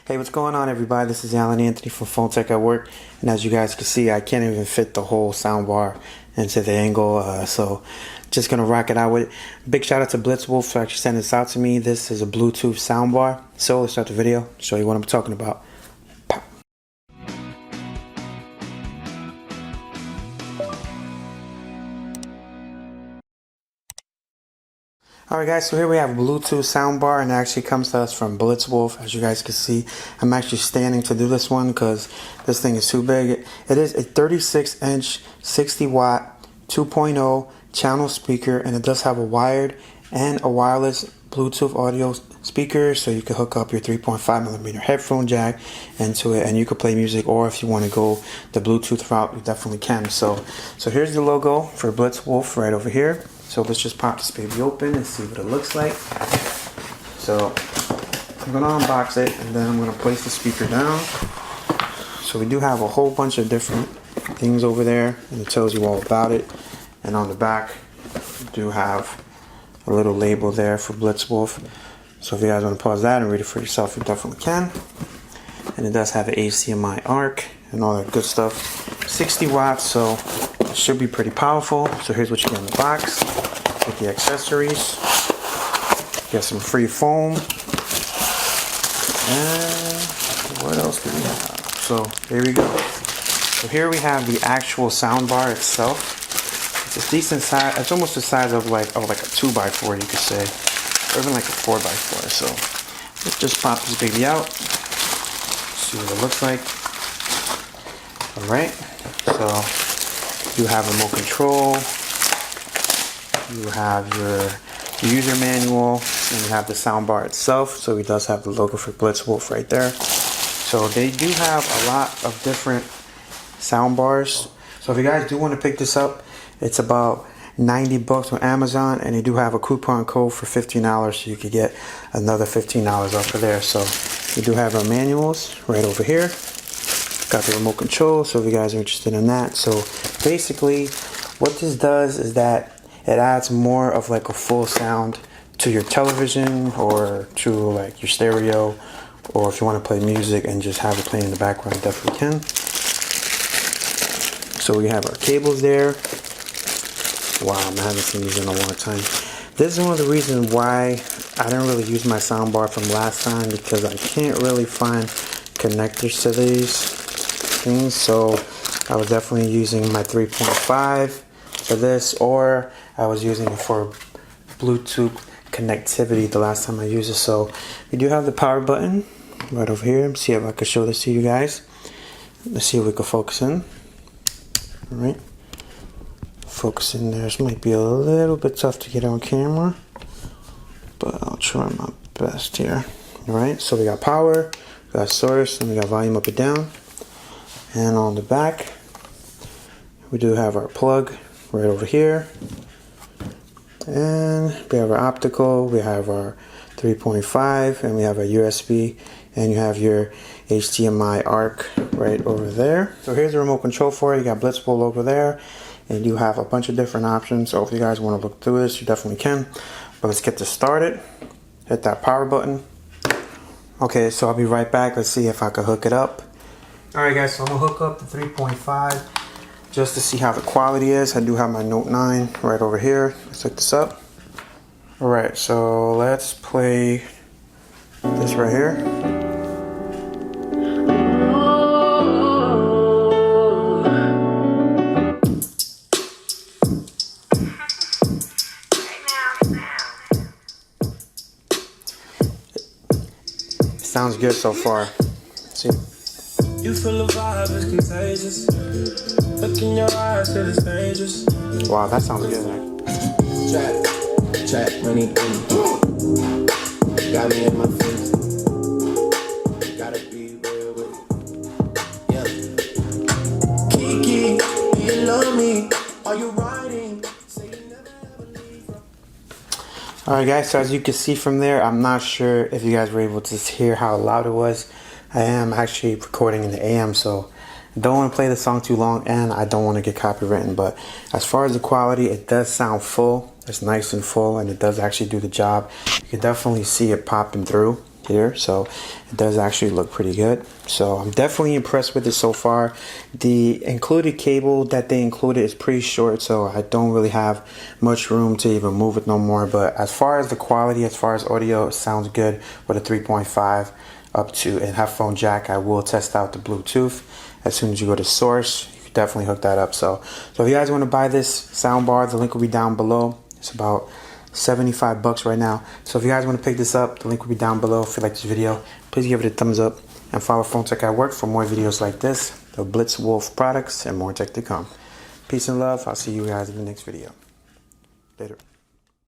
Hey, what's going on, everybody? This is Alan Anthony from Phone Tech at Work, and as you guys can see, I can't even fit the whole soundbar into the angle, so just gonna rock it out with it. Big shout out to Blitzwolf for actually sending this out to me. This is a Bluetooth soundbar. So let's start the video, show you what I'm talking about. Alright guys, so here we have a Bluetooth soundbar, and it actually comes to us from Blitzwolf. As you guys can see, I'm actually standing to do this one because this thing is too big. It is a 36-inch, 60-watt, 2.0 channel speaker, and it does have a wired and a wireless Bluetooth audio speaker, so you can hook up your 3.5mm headphone jack into it, and you can play music, or if you want to go the Bluetooth route, you definitely can. So here's the logo for Blitzwolf right over here. So let's just pop this baby open and see what it looks like. So I'm gonna unbox it, and then I'm gonna place the speaker down. So we do have a whole bunch of different things over there, and it tells you all about it. And on the back, we do have a little label there for Blitzwolf. So if you guys want to pause that and read it for yourself, you definitely can. And it does have an HDMI ARC and all that good stuff. 60 watts, so it should be pretty powerful. So here's what you get in the box with the accessories. You get some free foam. And what else do we have? So there we go. So here we have the actual soundbar itself. It's a decent size. It's almost the size of like a 2x4, you could say, or even like a 4x4. So let's just pop this baby out. See what it looks like. All right. So you have remote control. You have your user manual, and you have the soundbar itself. So it does have the logo for Blitzwolf right there. So they do have a lot of different soundbars. So if you guys do want to pick this up, it's about 90 bucks on Amazon, and they do have a coupon code for $15, so you could get another $15 off of there. So we do have our manuals right over here. Got the remote control, so if you guys are interested in that. So basically what this does is that it adds more of like a full sound to your television, or to like your stereo, or if you want to play music and just have it playing in the background, you definitely can. So we have our cables there. Wow, I haven't seen these in a long time. This is one of the reasons why I didn't really use my soundbar from last time, because I can't really find connectors to these things. So I was definitely using my 3.5 for this, or I was using it for Bluetooth connectivity the last time I used it. So we do have the power button right over here. Let's see if I can show this to you guys. Let's see if we can focus in. All right. Focus in there. This might be a little bit tough to get on camera, but I'll try my best here. Alright, so we got power, we got source, and we got volume up and down. And on the back, we do have our plug right over here. And we have our optical, we have our 3.5, and we have our USB, and you have your HDMI ARC right over there. So here's the remote control for it. You got Blitzwolf over there. And you have a bunch of different options, so if you guys want to look through this, you definitely can. But let's get this started. Hit that power button. Okay, so I'll be right back. Let's see if I can hook it up. Alright guys, so I'm going to hook up the 3.5 just to see how the quality is. I do have my Note 9 right over here. Let's hook this up. Alright, so let's play this right here. Sounds good so far. See? You feel the vibe is contagious. Look in your eyes, feel it's dangerous. Wow, that sounds good. Trap, money, got me in my face. Gotta be real with it. Yeah. Kiki, do you love me? Are you riding? Say you never ever leave. Alright guys, so as you can see from there, I'm not sure if you guys were able to hear how loud it was. I am actually recording in the AM, so I don't want to play the song too long, and I don't want to get copywritten. But as far as the quality, it does sound full. It's nice and full, and it does actually do the job. You can definitely see it popping through. here, so it does actually look pretty good. So I'm definitely impressed with it so far. The included cable that they included is pretty short, so I don't really have much room to even move it no more. But as far as the quality, as far as audio, it sounds good with a 3.5 up to a headphone jack. I will test out the Bluetooth as soon as you go to source. You can definitely hook that up. So if you guys want to buy this soundbar, the link will be down below. It's about $75 right now. So if you guys want to pick this up, the link will be down below. If you like this video, please give it a thumbs up and follow Phone Tech at Work for more videos like this, the Blitzwolf products, and more tech to come. Peace and love. I'll see you guys in the next video. Later.